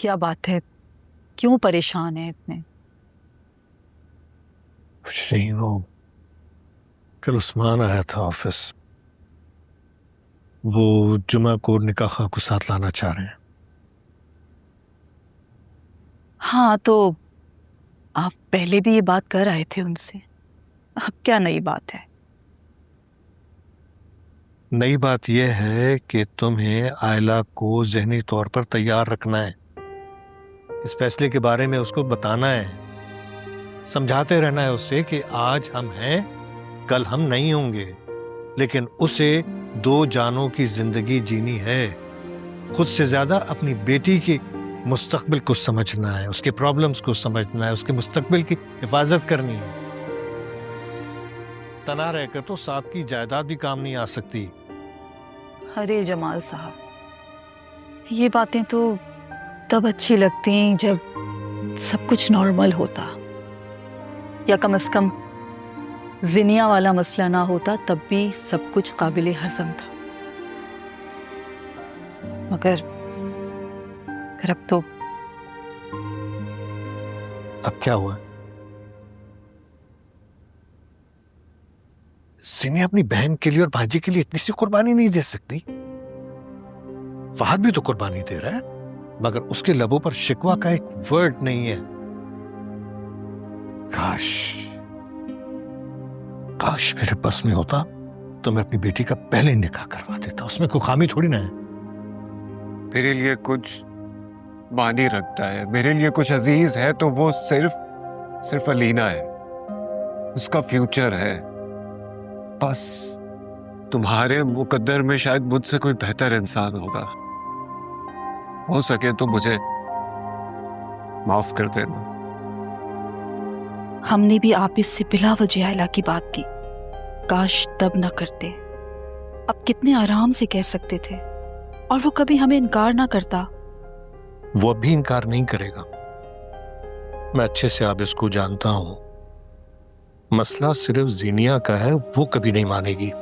क्या बात है, क्यों परेशान है इतने? कुछ नहीं, वो कल उस्मान आया था ऑफिस। वो जुमा को निकाह को साथ लाना चाह रहे हैं। हाँ, तो आप पहले भी ये बात कर आए थे उनसे। अब क्या नई बात है? नई बात यह है कि तुम्हें आयला को जहनी तौर पर तैयार रखना है। इस फैसले के बारे में उसको बताना है, समझाते रहना है उससे कि आज हम हैं, कल हम नहीं होंगे, लेकिन उसे 2 जानों की जिंदगी जीनी है। खुद से ज्यादा अपनी बेटी की मुस्तकबिल को समझना है, उसके प्रॉब्लम्स को समझना है, उसके मुस्तकबिल की हिफाजत करनी है। तना रहकर तो साथ की जायदाद भी काम नहीं आ सकती। अरे जमाल साहब, ये बातें तो तब अच्छी लगती हैं जब सब कुछ नॉर्मल होता, या कम से कम जिनिया वाला मसला ना होता, तब भी सब कुछ काबिले हजम था। मगर अब तो अब क्या हुआ? सिमी अपनी बहन के लिए और भांजी के लिए इतनी सी कुर्बानी नहीं दे सकती। फहद भी तो कुर्बानी दे रहा है, मगर उसके लबों पर शिकवा का एक वर्ड नहीं है। काश काश मेरे बस में होता तो मैं अपनी बेटी का पहले निकाह करवा देता। उसमें कोई खामी थोड़ी ना है। मेरे लिए कुछ मानी रखता है, मेरे लिए कुछ अजीज है, तो वो सिर्फ अलीना है, उसका फ्यूचर है। बस तुम्हारे मुकद्दर में शायद मुझसे कोई बेहतर इंसान होगा। हो सके तो मुझे माफ कर देना। हमने भी आप इससे बिला वजह आयला की बात की, काश तब न करते। अब कितने आराम से कह सकते थे, और वो कभी हमें इनकार ना करता। वो भी इनकार नहीं करेगा। मैं अच्छे से आप इसको जानता हूं। मसला सिर्फ जीनिया का है, वो कभी नहीं मानेगी।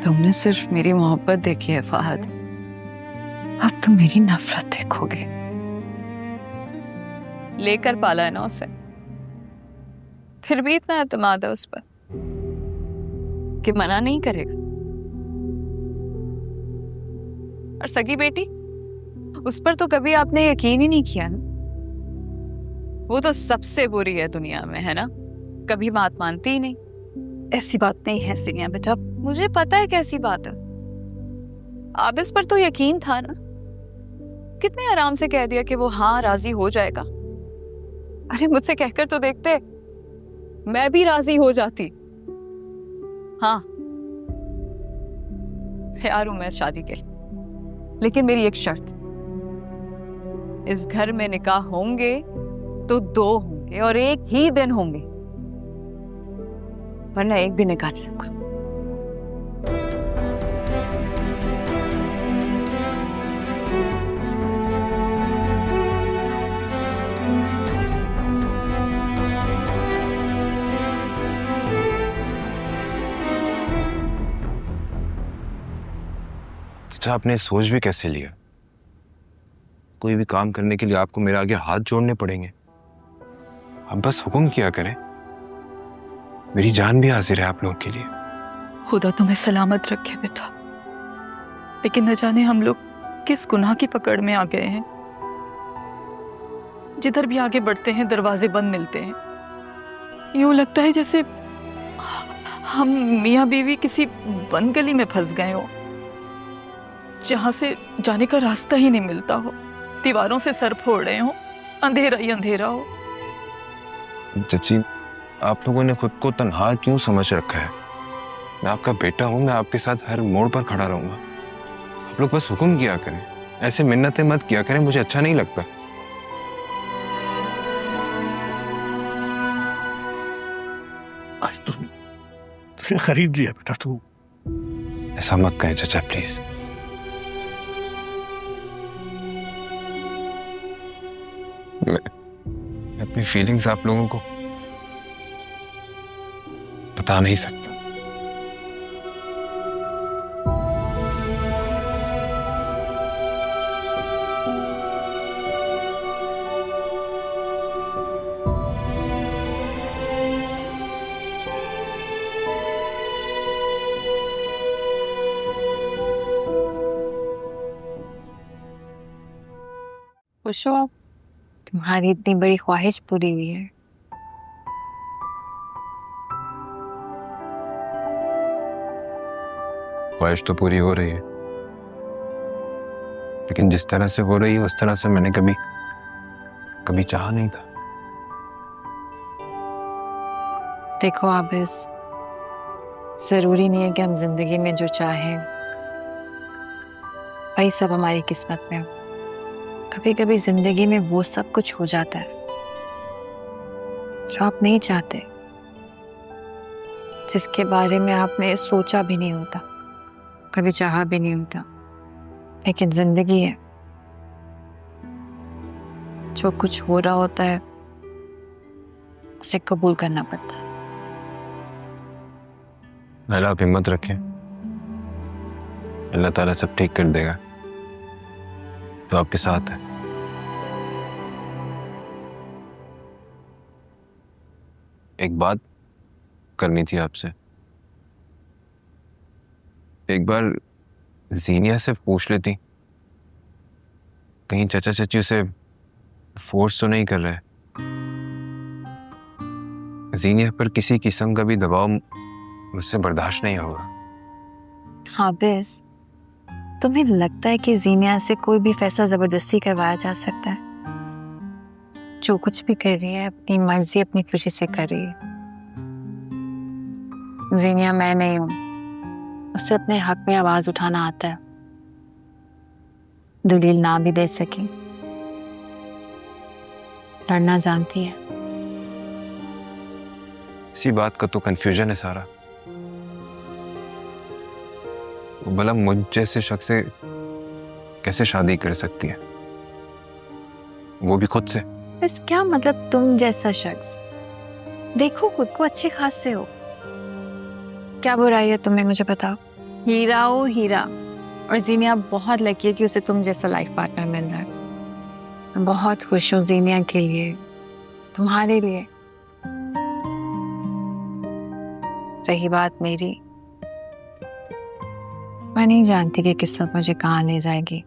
तुमने सिर्फ मेरी मोहब्बत देखी है फहद, अब तुम मेरी नफरत देखोगे। लेकर पाला है ना उसे, फिर भी इतना एतमाद है उस पर कि मना नहीं करेगा। और सगी बेटी, उस पर तो कभी आपने यकीन ही नहीं किया ना। वो तो सबसे बुरी है दुनिया में, है ना? कभी बात मानती ही नहीं। ऐसी बात नहीं है सिनिया बेटा। मुझे पता है कैसी बात है। आप इस पर तो यकीन था ना। कितने आराम से कह दिया कि वो हाँ राजी हो जाएगा। अरे मुझसे कहकर तो देखते, मैं भी राजी हो जाती। हाँ, तैयार हूं मैं शादी के लिए, लेकिन मेरी एक शर्त, इस घर में निकाह होंगे तो 2 होंगे और एक ही दिन होंगे, वरना एक भी निकाह नहीं होगा। अच्छा, आपने सोच भी कैसे लिया? कोई भी काम करने के लिए आपको मेरे आगे हाथ जोड़ने पड़ेंगे? आप बस हुक्म किया करें, मेरी जान भी हाजिर है आप लोगों के लिए। खुदा तुम्हें सलामत रखे बेटा, लेकिन न जाने हम लोग किस गुनाह की पकड़ में आ गए हैं। जिधर भी आगे बढ़ते हैं दरवाजे बंद मिलते हैं। यूं लगता है जैसे हम मियाँ बीवी किसी बंद गली में फंस गए हो, जहां से जाने का रास्ता ही नहीं मिलता हो। दीवारों से सर फोड़ रहे हो, अंधेरा ही अंधेरा हो। चाची, आप लोगों ने खुद को तन्हा क्यों समझ रखा है? मैं आपका बेटा हूं, मैं आपके साथ हर मोड़ पर खड़ा रहूंगा। आप लोग बस हुक्म किया करें, ऐसे मिन्नतें मत किया करें, मुझे अच्छा नहीं लगता। आज तूने खरीद लिया बेटा तू। ऐसा मत कहें चाचा प्लीज। मैं अपनी फीलिंग्स आप लोगों को बता नहीं सकता। खुश हो आप? तुम्हारी इतनी बड़ी ख्वाहिश पूरी हुई है। ख्वाहिश तो पूरी हो रही है, लेकिन जिस तरह से हो रही है उस तरह से मैंने कभी चाहा नहीं था। देखो आबिस, जरूरी नहीं है कि हम जिंदगी में जो चाहें वही सब हमारी किस्मत में हो। कभी कभी जिंदगी में वो सब कुछ हो जाता है जो आप नहीं चाहते, जिसके बारे में आपने सोचा भी नहीं होता, कभी चाहा भी नहीं होता, लेकिन जिंदगी है, जो कुछ हो रहा होता है उसे कबूल करना पड़ता है। नायला, आप हिम्मत रखें, अल्लाह ताला सब ठीक कर देगा, तो आपके साथ है। एक बात करनी थी आपसे। एक बार जीनिया से पूछ लेती, कहीं चाचा चाची उसे फोर्स तो नहीं कर रहे। जीनिया पर किसी किस्म का भी दबाव मुझसे बर्दाश्त नहीं होगा। हाबिस, तुम्हें लगता है कि जीनिया से कोई भी फैसला जबरदस्ती करवाया जा सकता है? जो कुछ भी कर रही है अपनी मर्जी, अपनी खुशी से कर रही है। जीनिया मैं नहीं हूं, उसे अपने हक में आवाज उठाना आता है, दलील ना भी दे सके, लड़ना जानती है। इसी बात का तो कंफ्यूजन है सारा। वो भला मुझ जैसे शख्स से कैसे शादी कर सकती है, वो भी खुद से। बस क्या मतलब तुम जैसा शख्स? देखो खुद को अच्छे खासे हो, क्या बुराई है तुम्हें, मुझे बताओ। हीरा हो हीरा, और जीनिया बहुत लकी है कि उसे तुम जैसा लाइफ पार्टनर मिल रहा है। मैं बहुत खुश हूँ जीनिया के लिए, तुम्हारे लिए। रही बात मेरी, मैं नहीं जानती कि किस्मत मुझे कहाँ ले जाएगी।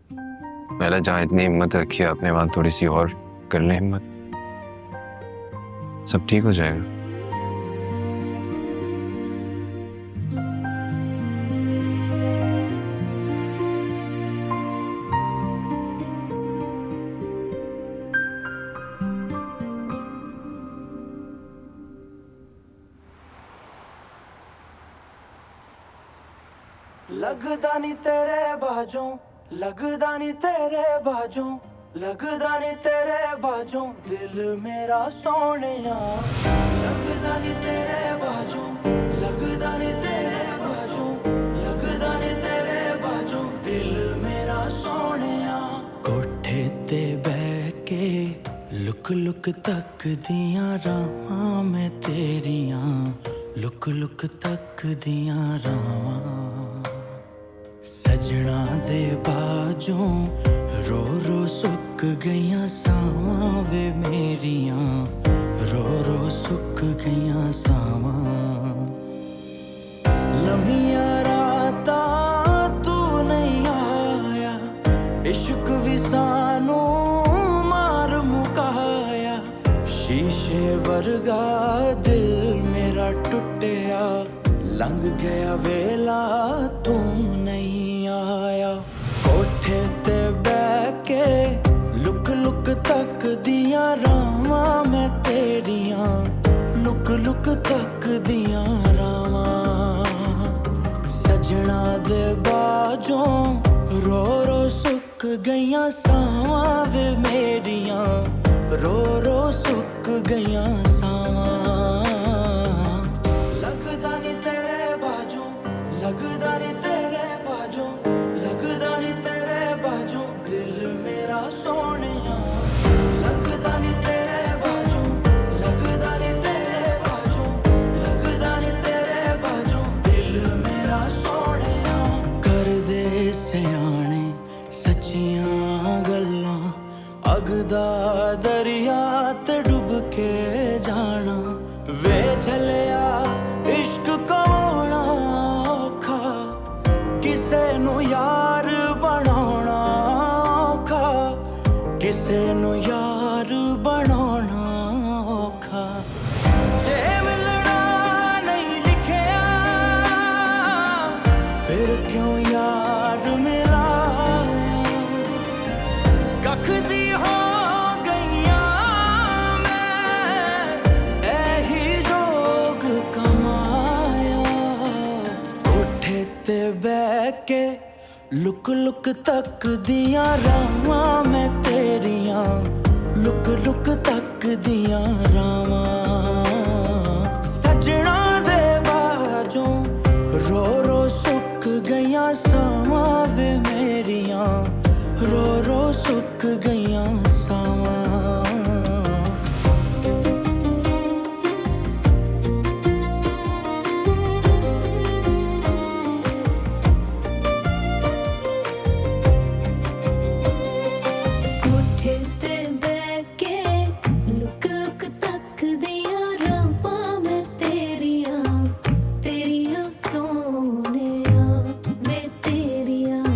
पहले जहाँ इतनी हिम्मत रखी है आपने, वहां थोड़ी सी और कर ले हिम्मत, सब ठीक हो जाएगा। लगदा नी तेरे बाजों, लगदा नी तेरे बाजों, लगदा नी तेरे बाजों, दिल मेरा सोनिया। लगदा नी तेरे बाजों, लगदा नी तेरे बाजों, लगदा नी तेरे बाजों, दिल मेरा सोनिया। कोठे ते बैठ के लुक लुक तक दियां रावां मैं तेरियां, लुक लुक तक दियां रावां। सजना दे बाजों रो रो सुक गईयां सावां वे मेरियां, रो रो सुक गईयां सावां। लम्हियां रातां तू नहीं आया, इश्क भी सानू मार मुकाया। शीशे वर्गा दिल मेरा टुटिया, लंघ गया वेला तू नहीं आया। कोठे ते बैठ के लुक लुक तक दियां रावां मैं तेरियां, लुक लुक तक दियां रावां। सजना दे बाजों रो रो सुक गईयां सावां वे मेरियां रो रो सुक गईयां सावां लगदा नी तेरे बाजों लगदा नी तेरे बाजों लगदा नी तेरे बाजों दिल मेरा सोनिया लगदा नी तेरे बाजों लगदा नी तेरे बाजों लगदा नी तेरे बाजों दिल मेरा सोनिया कर दे सियाने सच्चियां गल्लां अगदा दरिया ते डुब के जाना वे झलिया इश्क कमाना औखा किसे नू यार बनाना औखा किसे नू यार बनाना औखा जे मिलना नहीं लिखिया फिर क्यों यार मिलाया कख दी हो गईया मैं एही जोग कमाया कोठे ते बह के लुक लुक तक दियां रावां मैं तेरियां लुक लुक तक दियां रावां सजना दे बाजों रो रो सुक गईयां सावां वे मेरियां रो रो सुक गईयां सावां कोठे ते बैठ के लुक लुक तक दिया रावां मैं तेरियां तेरियां सोनिया वे तेरियां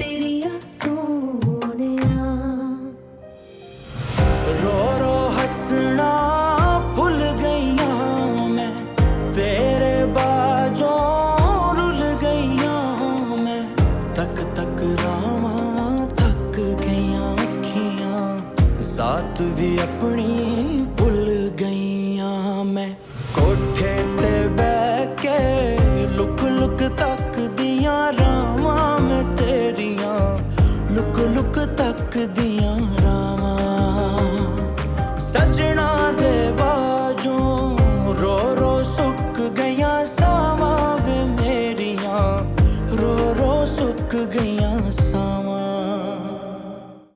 तेरियां सोनिया रो रो हंसना भुल गईयां मैं तेरे बाजों रुल गईयां मैं तक तक रावां थक गईयां अखियां जात भी अपनी भुल गईयां मैं कोठे